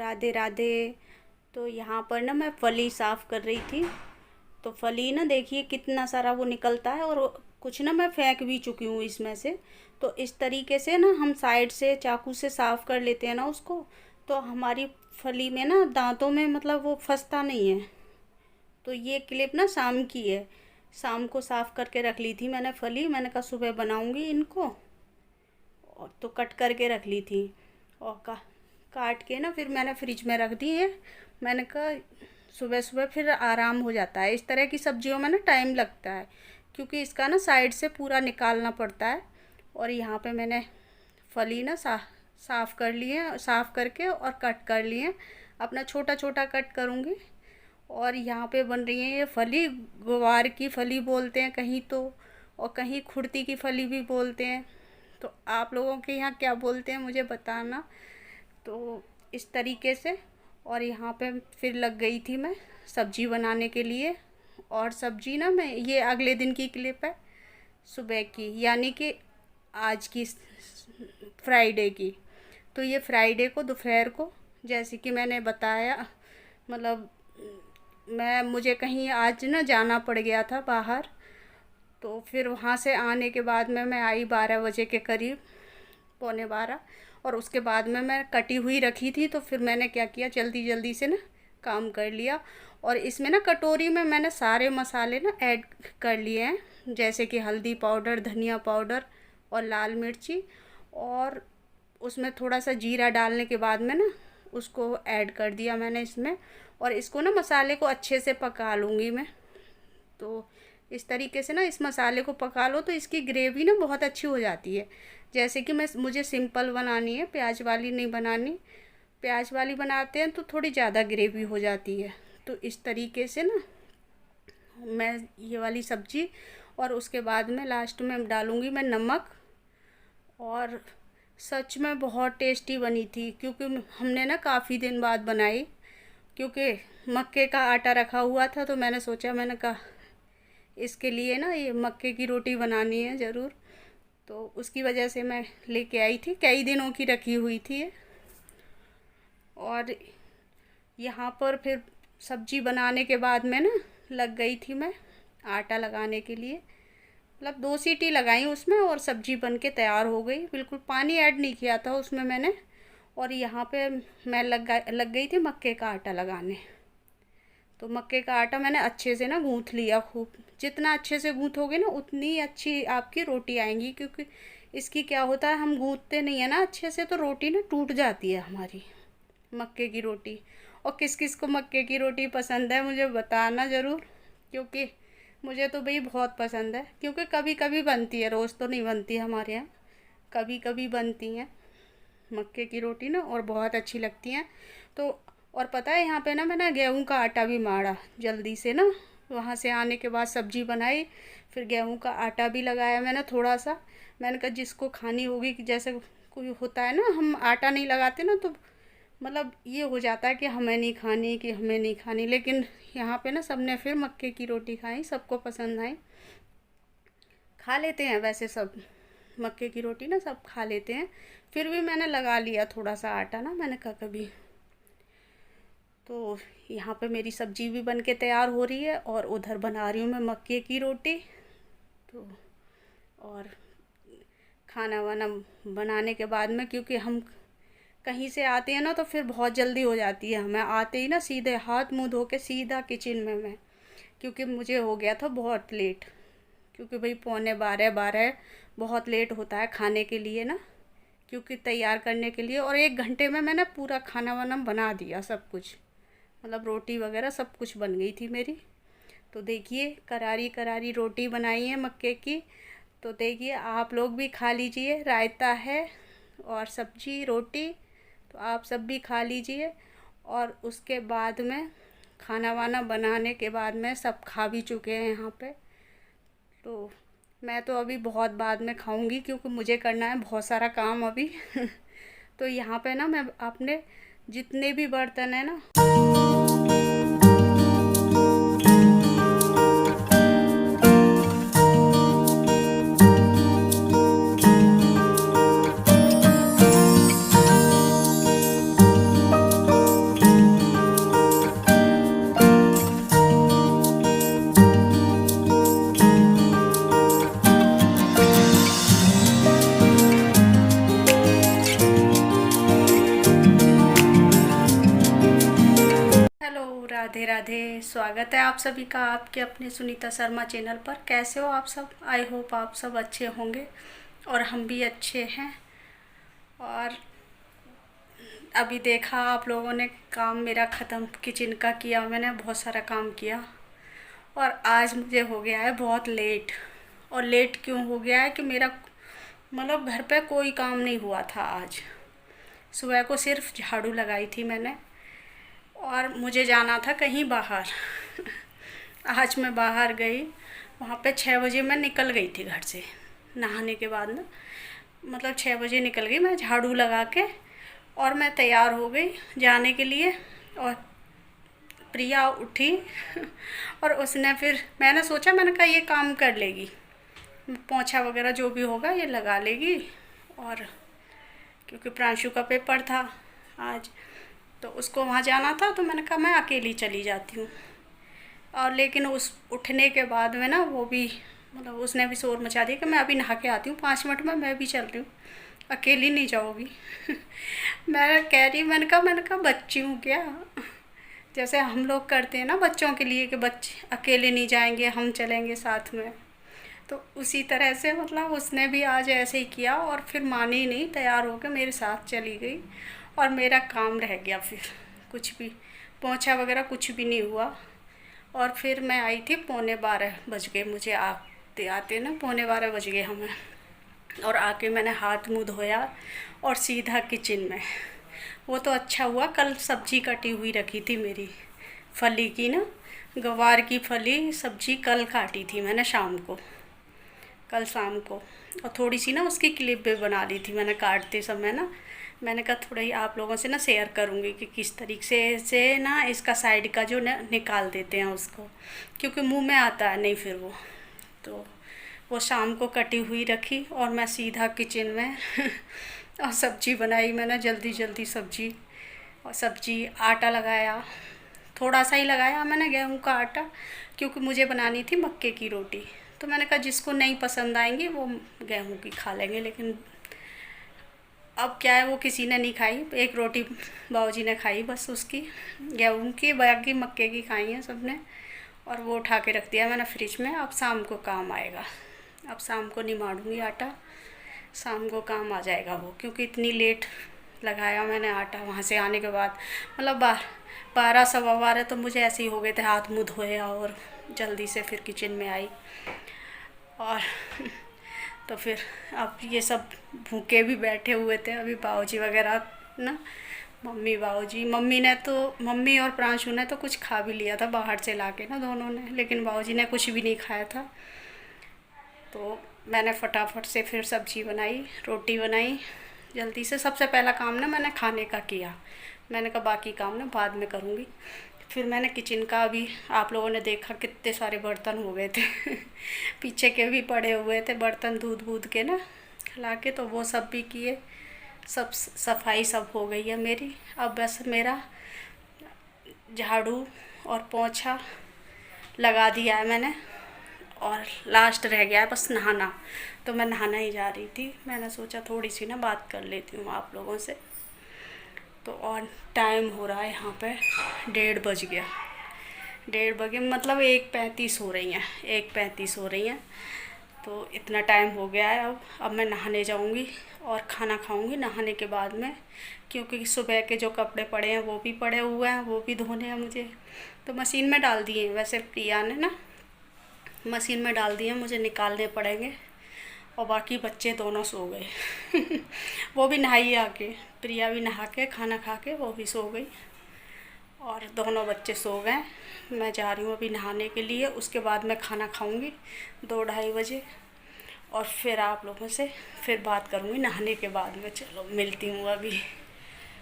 राधे राधे। तो यहाँ पर ना मैं फली साफ़ कर रही थी। तो फली ना देखिए कितना सारा वो निकलता है, और कुछ ना मैं फेंक भी चुकी हूँ इसमें से। तो इस तरीके से ना हम साइड से चाकू से साफ़ कर लेते हैं ना उसको, तो हमारी फली में ना दांतों में मतलब वो फंसता नहीं है। तो ये क्लिप ना शाम की है, शाम को साफ़ करके रख ली थी मैंने फली। मैंने कहा सुबह बनाऊँगी इनको, और तो कट करके रख ली थी। और काट के ना फिर मैंने फ्रिज में रख दी है। मैंने कहा सुबह सुबह फिर आराम हो जाता है। इस तरह की सब्जियों में ना टाइम लगता है, क्योंकि इसका ना साइड से पूरा निकालना पड़ता है। और यहाँ पे मैंने फली ना साफ़ कर लिए, साफ़ करके और कट कर लिए। अपना छोटा छोटा कट करूँगी। और यहाँ पे बन रही है ये फली, ग्वार की फली बोलते हैं कहीं तो, और कहीं खुर्ती की फली भी बोलते हैं। तो आप लोगों के यहाँ क्या बोलते हैं मुझे बताना। तो इस तरीके से। और यहाँ पे फिर लग गई थी मैं सब्जी बनाने के लिए। और सब्जी ना मैं, ये अगले दिन की क्लिप है, सुबह की, यानी कि आज की, फ्राइडे की। तो ये फ्राइडे को दोपहर को, जैसे कि मैंने बताया, मतलब मुझे कहीं आज ना जाना पड़ गया था बाहर। तो फिर वहाँ से आने के बाद में मैं आई 12 बजे के करीब, पौने 12। और उसके बाद में मैं कटी हुई रखी थी, तो फिर मैंने क्या किया, जल्दी जल्दी से ना काम कर लिया। और इसमें ना कटोरी में मैंने सारे मसाले ना ऐड कर लिए हैं, जैसे कि हल्दी पाउडर, धनिया पाउडर और लाल मिर्ची। और उसमें थोड़ा सा जीरा डालने के बाद में ना उसको ऐड कर दिया मैंने इसमें। और इसको ना मसाले को अच्छे से पका लूँगी मैं। तो इस तरीके से ना इस मसाले को पका लो तो इसकी ग्रेवी ना बहुत अच्छी हो जाती है। जैसे कि मुझे सिंपल बनानी है, प्याज वाली नहीं बनानी। प्याज वाली बनाते हैं तो थोड़ी ज़्यादा ग्रेवी हो जाती है। तो इस तरीके से ना मैं ये वाली सब्ज़ी, और उसके बाद में लास्ट में डालूँगी मैं नमक। और सच में बहुत टेस्टी बनी थी, क्योंकि हमने ना काफ़ी दिन बाद बनाई, क्योंकि मक्के का आटा रखा हुआ था। तो मैंने सोचा, मैंने कहा इसके लिए ना ये मक्के की रोटी बनानी है ज़रूर। तो उसकी वजह से मैं लेके आई थी, कई दिनों की रखी हुई थी ये। और यहाँ पर फिर सब्जी बनाने के बाद में ना लग गई थी मैं आटा लगाने के लिए। मतलब 2 सीटी लगाई उसमें, और सब्जी बन के तैयार हो गई। बिल्कुल पानी ऐड नहीं किया था उसमें मैंने। और यहाँ पे मैं लग गई थी मक्के का आटा लगाने। तो मक्के का आटा मैंने अच्छे से ना गूँथ लिया खूब। जितना अच्छे से गूँथोगे ना उतनी अच्छी आपकी रोटी आएंगी, क्योंकि इसकी क्या होता है, हम गूँथते नहीं है ना अच्छे से, तो रोटी ना टूट जाती है हमारी मक्के की रोटी। और किस किस को मक्के की रोटी पसंद है मुझे बताना ज़रूर, क्योंकि मुझे तो भाई बहुत पसंद है। क्योंकि कभी कभी बनती है, रोज़ तो नहीं बनती हमारे यहाँ, कभी कभी बनती हैं मक्के की रोटी ना, और बहुत अच्छी लगती हैं। तो और पता है यहाँ पे ना मैंने गेहूं का आटा भी माड़ा जल्दी से ना, वहाँ से आने के बाद सब्जी बनाई, फिर गेहूं का आटा भी लगाया मैंने थोड़ा सा। मैंने कहा जिसको खानी होगी, कि जैसे कोई होता है ना, हम आटा नहीं लगाते ना, तो मतलब ये हो जाता है कि हमें नहीं खानी, कि हमें नहीं खानी। लेकिन यहाँ पे ना सबने फिर मक्के की रोटी खाई, सबको पसंद आई। खा लेते हैं वैसे सब मक्के की रोटी ना, सब खा लेते हैं। फिर भी मैंने लगा लिया थोड़ा सा आटा ना, मैंने कहा कभी। तो यहाँ पे मेरी सब्जी भी बन के तैयार हो रही है, और उधर बना रही हूँ मैं मक्के की रोटी। तो और खाना वाना बनाने के बाद में, क्योंकि हम कहीं से आते हैं ना, तो फिर बहुत जल्दी हो जाती है हमें आते ही ना, सीधे हाथ मुंह धो के सीधा किचन में मैं, क्योंकि मुझे हो गया था बहुत लेट। क्योंकि भाई पौने 12 बहुत लेट होता है खाने के लिए ना, क्योंकि तैयार करने के लिए। और 1 घंटे में मैंने पूरा खाना वाना बना दिया सब कुछ, मतलब रोटी वगैरह सब कुछ बन गई थी मेरी। तो देखिए करारी करारी रोटी बनाई है मक्के की। तो देखिए आप लोग भी खा लीजिए, रायता है और सब्जी रोटी, तो आप सब भी खा लीजिए। और उसके बाद में खाना वाना बनाने के बाद में सब खा भी चुके हैं यहाँ पे। तो मैं तो अभी बहुत बाद में खाऊंगी, क्योंकि मुझे करना है बहुत सारा काम अभी। तो यहाँ पे ना मैं अपने जितने भी बर्तन है ना स्वागत है आप सभी का आपके अपने सुनीता शर्मा चैनल पर। कैसे हो आप सब? आई होप आप सब अच्छे होंगे और हम भी अच्छे हैं। और अभी देखा आप लोगों ने, काम मेरा ख़त्म किचन का किया, मैंने बहुत सारा काम किया और आज मुझे हो गया है बहुत लेट। और लेट क्यों हो गया है कि मेरा मतलब घर पे कोई काम नहीं हुआ था आज। सुबह को सिर्फ झाड़ू लगाई थी मैंने और मुझे जाना था कहीं बाहर। आज मैं बाहर गई, वहाँ पे 6 बजे मैं निकल गई थी घर से नहाने के बाद ना, मतलब 6 बजे निकल गई मैं झाड़ू लगा के और मैं तैयार हो गई जाने के लिए। और प्रिया उठी और उसने फिर मैंने सोचा, मैंने कहा ये काम कर लेगी, पोंछा वगैरह जो भी होगा ये लगा लेगी। और क्योंकि प्रांशु का पेपर था आज तो उसको वहाँ जाना था, तो मैंने कहा मैं अकेली चली जाती हूँ। और लेकिन उस उठने के बाद में ना वो भी मतलब उसने भी शोर मचा दिया कि मैं अभी नहा के आती हूँ 5 मिनट में, मैं भी चल रही हूँ, अकेली नहीं जाओगी। मैं कह रही, मैंने कहा बच्ची हूँ क्या, जैसे हम लोग करते हैं ना बच्चों के लिए कि बच्चे अकेले नहीं जाएंगे, हम चलेंगे साथ में। तो उसी तरह से मतलब उसने भी आज ऐसे ही किया और फिर मानी नहीं, तैयार होकर मेरे साथ चली गई और मेरा काम रह गया। फिर कुछ भी पोंछा वगैरह कुछ भी नहीं हुआ। और फिर मैं आई थी 11:15 बज गए मुझे, आते आते ना 11:15 बज गए हमें। और आके मैंने हाथ मुँह धोया और सीधा किचन में। वो तो अच्छा हुआ, कल सब्जी कटी हुई रखी थी मेरी फली की ना, गवार की फली सब्जी कल काटी थी मैंने कल शाम को। और थोड़ी सी ना उसकी क्लिप भी बना ली थी मैंने काटते समय ना। मैंने कहा थोड़ा ही आप लोगों से ना शेयर करूँगी कि किस तरीके से ना इसका साइड का जो निकाल देते हैं उसको, क्योंकि मुंह में आता है नहीं फिर वो। तो वो शाम को कटी हुई रखी और मैं सीधा किचन में और सब्जी बनाई मैंने, जल्दी जल्दी सब्जी। और सब्जी आटा लगाया, थोड़ा सा ही लगाया मैंने गेहूं का आटा, क्योंकि मुझे बनानी थी मक्के की रोटी। तो मैंने कहा जिसको नहीं पसंद आएंगी वो गेहूं की खा लेंगे, लेकिन अब क्या है वो किसी ने नहीं खाई। एक रोटी बाबूजी ने खाई बस उसकी, गेहूं की, बाकी मक्के की खाई हैं सबने। और वो उठा के रख दिया मैंने फ्रिज में, अब शाम को काम आएगा। अब शाम को नहीं मारूंगी आटा, शाम को काम आ जाएगा वो, क्योंकि इतनी लेट लगाया मैंने आटा वहाँ से आने के बाद। मतलब 12 सवा 12 तो मुझे ऐसे ही हो गए थे, हाथ मुँह धोया और जल्दी से फिर किचन में आई। और तो फिर अब ये सब भूखे भी बैठे हुए थे अभी, बाबूजी वगैरह ना, मम्मी और प्रांशु ने तो कुछ खा भी लिया था बाहर से लाके ना दोनों ने, लेकिन बाबूजी ने कुछ भी नहीं खाया था। तो मैंने फटाफट से फिर सब्जी बनाई, रोटी बनाई जल्दी से। सबसे पहला काम ना मैंने खाने का किया, मैंने कहा बाकी काम ना बाद में करूँगी। फिर मैंने किचन का भी आप लोगों ने देखा कितने सारे बर्तन हो गए थे पीछे के भी पड़े हुए थे बर्तन, दूध के ना खिला के, तो वो सब भी किए, सब सफाई सब हो गई है मेरी। अब बस मेरा झाड़ू और पोंछा लगा दिया है मैंने और लास्ट रह गया है बस नहाना। तो मैं नहाना ही जा रही थी, मैंने सोचा थोड़ी सी ना बात कर लेती हूँ आप लोगों से। तो और टाइम हो रहा है यहाँ पे 1:30 बज गया, 1:30 बजे मतलब 1:35 हो रही हैं, 1:35 हो रही हैं। तो इतना टाइम हो गया है। अब मैं नहाने जाऊँगी और खाना खाऊँगी नहाने के बाद में, क्योंकि सुबह के जो कपड़े पड़े हैं वो भी पड़े हुए हैं, वो भी धोने हैं मुझे। तो मशीन में डाल दिए हैं, वैसे प्रिया ने ना मशीन में डाल दिए, मुझे निकालने पड़ेंगे। और बाकी बच्चे दोनों सो गए वो भी नहाई आके, प्रिया भी नहा के खाना खा के वो भी सो गई और दोनों बच्चे सो गए। मैं जा रही हूँ अभी नहाने के लिए, उसके बाद मैं खाना खाऊंगी 2-2:30 बजे और फिर आप लोगों से फिर बात करूँगी नहाने के बाद में। चलो मिलती हूँ अभी।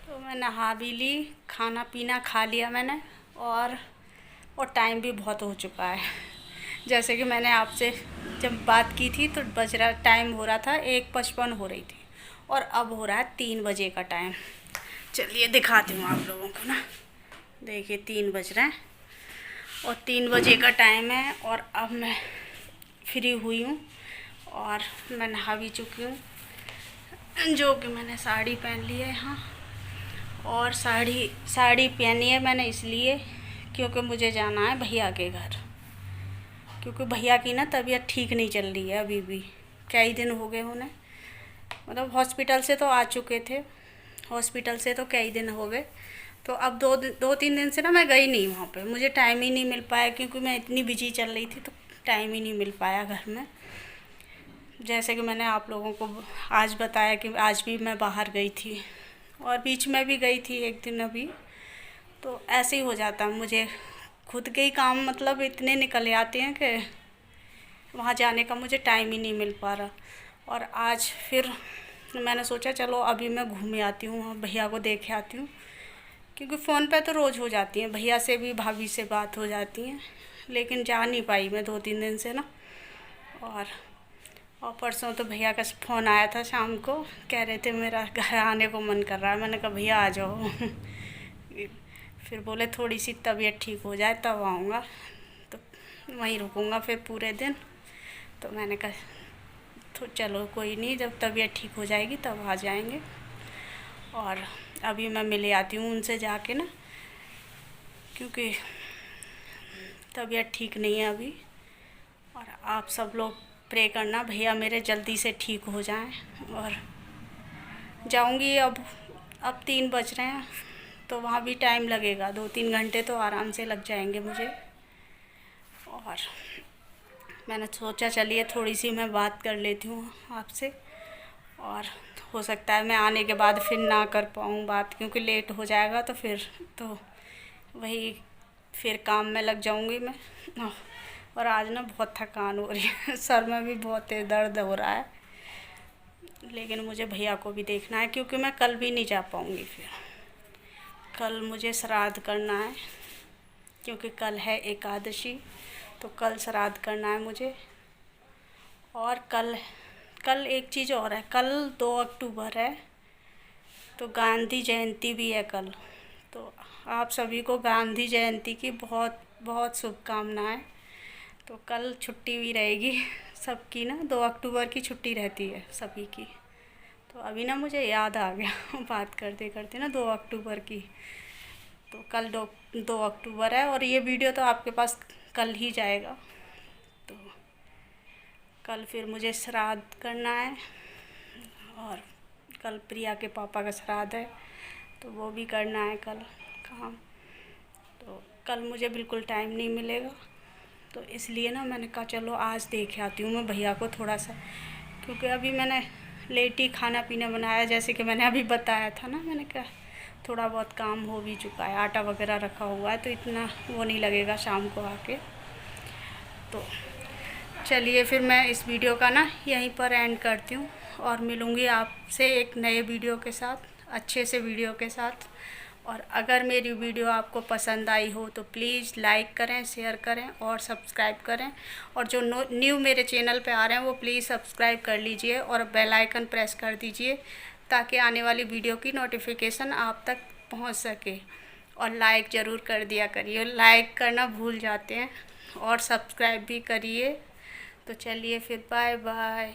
तो मैं नहा भी ली, खाना पीना खा लिया मैंने और टाइम भी बहुत हो चुका है। जैसे कि मैंने आपसे जब बात की थी तो टाइम हो रहा था 1:55 हो रही थी और अब हो रहा है 3 बजे का टाइम। चलिए दिखाती हूँ आप लोगों को ना, देखिए 3 बज रहे हैं और 3 बजे का टाइम है। और अब मैं फ्री हुई हूँ और मैं नहा भी चुकी हूँ, जो कि मैंने साड़ी पहन ली है यहाँ। और साड़ी पहनी है मैंने इसलिए क्योंकि मुझे जाना है भैया के घर, क्योंकि भैया की ना तबीयत ठीक नहीं चल रही है अभी भी। कई दिन हो गए उन्हें, मतलब हॉस्पिटल से तो आ चुके थे, हॉस्पिटल से तो कई दिन हो गए। तो अब दो तीन दिन से ना मैं गई नहीं वहाँ पे, मुझे टाइम ही नहीं मिल पाया, क्योंकि मैं इतनी बिजी चल रही थी तो टाइम ही नहीं मिल पाया घर में। जैसे कि मैंने आप लोगों को आज बताया कि आज भी मैं बाहर गई थी, और बीच में भी गई थी एक दिन अभी। तो ऐसे ही हो जाता है, मुझे खुद के ही काम मतलब इतने निकल आते हैं कि वहाँ जाने का मुझे टाइम ही नहीं मिल पा रहा। और आज फिर मैंने सोचा चलो अभी मैं घूमे आती हूँ, भैया को देखे आती हूँ, क्योंकि फ़ोन पे तो रोज़ हो जाती हैं, भैया से भी भाभी से बात हो जाती हैं, लेकिन जा नहीं पाई मैं 2-3 दिन से ना। और परसों तो भैया का फ़ोन आया था शाम को, कह रहे थे मेरा घर आने को मन कर रहा है। मैंने कहा भैया आ जाओ फिर बोले थोड़ी सी तबीयत ठीक हो जाए तब आऊँगा, तो वहीं रुकूँगा फिर पूरे दिन। तो मैंने कहा तो चलो कोई नहीं, जब तबीयत ठीक हो जाएगी तब आ जाएंगे। और अभी मैं मिले आती हूँ उनसे जाके ना, क्योंकि तबीयत ठीक नहीं है अभी। और आप सब लोग प्रे करना भैया मेरे जल्दी से ठीक हो जाएं। और जाऊंगी अब 3 बज रहे हैं, तो वहाँ भी टाइम लगेगा, 2-3 घंटे तो आराम से लग जाएंगे मुझे। और मैंने सोचा चलिए थोड़ी सी मैं बात कर लेती हूँ आपसे, और हो सकता है मैं आने के बाद फिर ना कर पाऊँ बात, क्योंकि लेट हो जाएगा तो फिर तो वही फिर काम में लग जाऊँगी मैं। और आज ना बहुत थकान हो रही है सर में भी बहुत तेज़ दर्द हो रहा है, लेकिन मुझे भैया को भी देखना है, क्योंकि मैं कल भी नहीं जा पाऊँगी। फिर कल मुझे श्राद्ध करना है, क्योंकि कल है एकादशी, तो कल श्राद्ध करना है मुझे। और कल एक चीज़ और है, कल 2 अक्टूबर है, तो गांधी जयंती भी है कल। तो आप सभी को गांधी जयंती की बहुत बहुत शुभकामनाएं। तो कल छुट्टी भी रहेगी सबकी ना, 2 अक्टूबर की छुट्टी रहती है सभी की। तो अभी ना मुझे याद आ गया बात करते करते ना 2 अक्टूबर की। तो कल 2 अक्टूबर है, और ये वीडियो तो आपके पास कल ही जाएगा। तो कल फिर मुझे श्राद्ध करना है, और कल प्रिया के पापा का श्राद्ध है, तो वो भी करना है कल काम। तो कल मुझे बिल्कुल टाइम नहीं मिलेगा, तो इसलिए ना मैंने कहा चलो आज देख आती हूँ मैं भैया को थोड़ा सा, क्योंकि अभी मैंने लेट ही खाना पीना बनाया, जैसे कि मैंने अभी बताया था ना। मैंने कहा थोड़ा बहुत काम हो भी चुका है, आटा वगैरह रखा हुआ है, तो इतना वो नहीं लगेगा शाम को आके। तो चलिए फिर मैं इस वीडियो का ना यहीं पर एंड करती हूँ, और मिलूँगी आपसे एक नए वीडियो के साथ, अच्छे से वीडियो के साथ। और अगर मेरी वीडियो आपको पसंद आई हो तो प्लीज़ लाइक करें, शेयर करें और सब्सक्राइब करें। और जो न्यू मेरे चैनल पे आ रहे हैं वो प्लीज़ सब्सक्राइब कर लीजिए और बेल आइकन प्रेस कर दीजिए, ताकि आने वाली वीडियो की नोटिफिकेशन आप तक पहुंच सके। और लाइक ज़रूर कर दिया करिए, लाइक करना भूल जाते हैं, और सब्सक्राइब भी करिए। तो चलिए फिर बाय बाय।